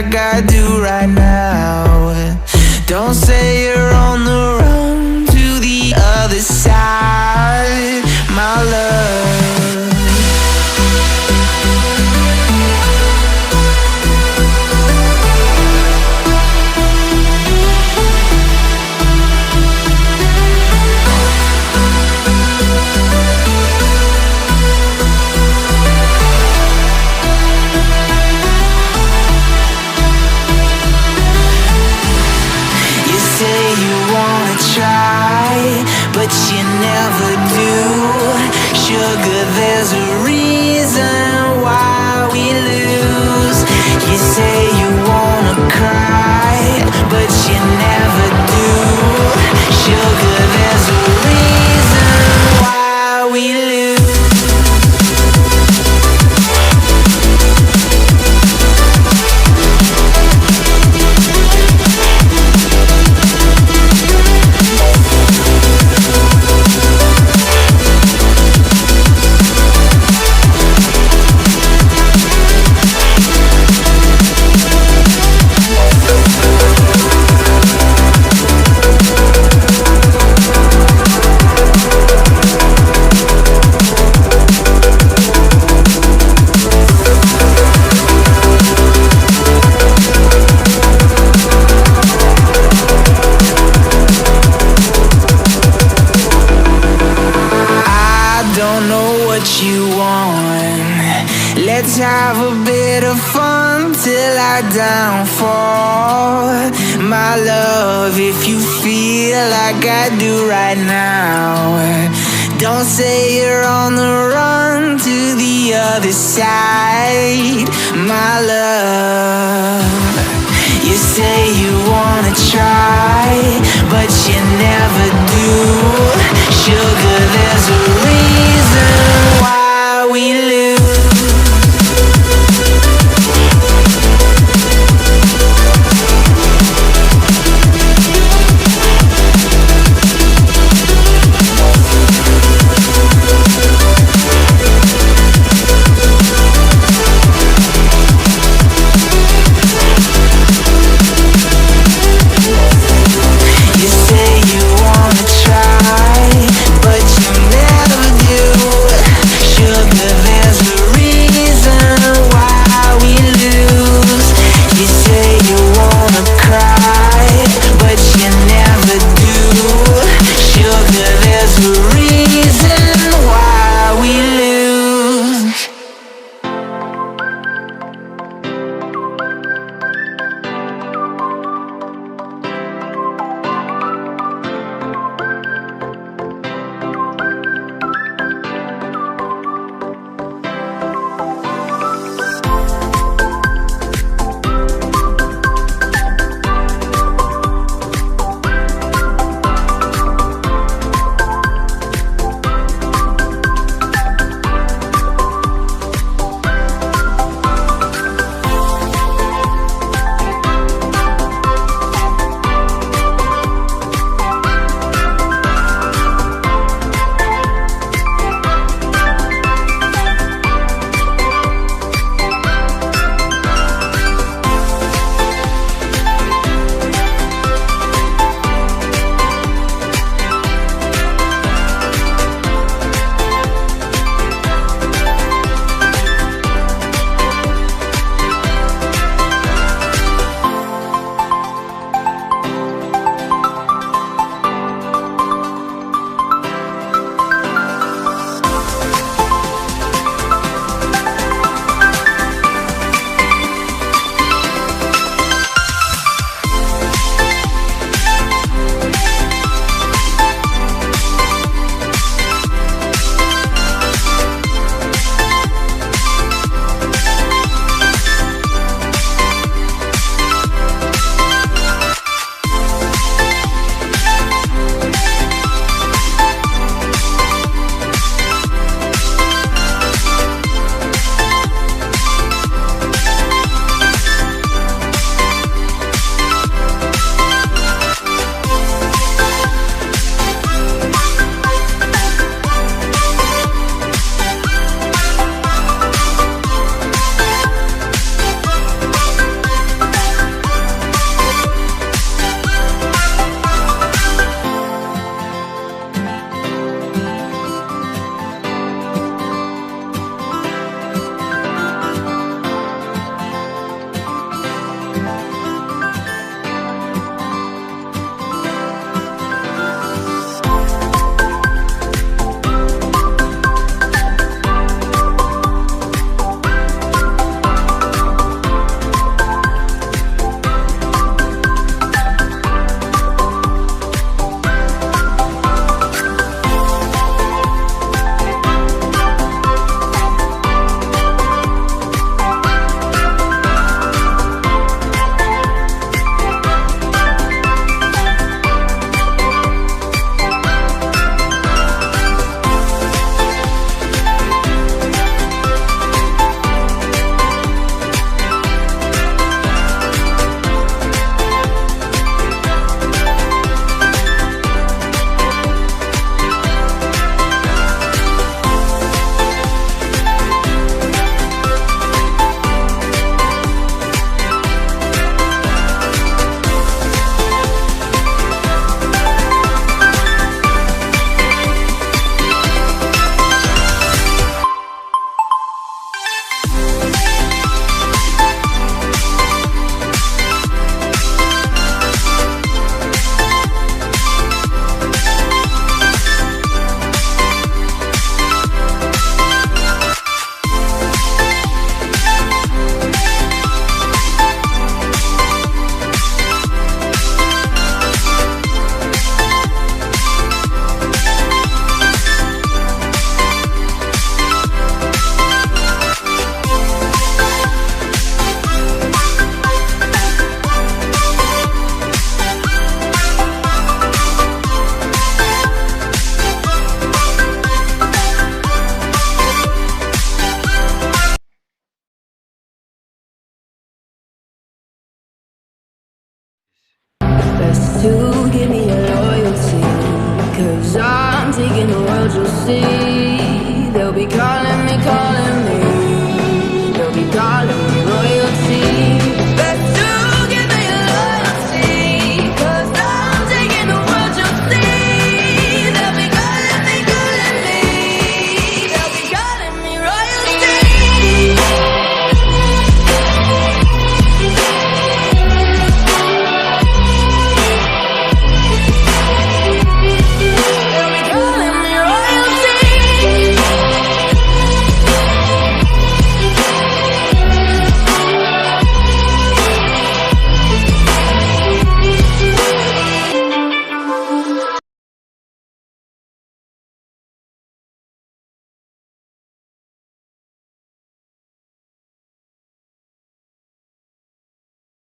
like I do right now. Don't say you're on the run to the other side, my love. But you never do. Sugar, there's a reason why we lose. You say you wanna cry, but you never do. Sugar, there's a reason why we lose. Let's have a bit of fun till I downfall. My love, if you feel like I do right now, don't say you're on the run to the other side, my love. You say you wanna try, but you never do. Sugar, there's a reason why we lose. But best to give me your loyalty. Cause I'm taking the world, you'll see. They'll be calling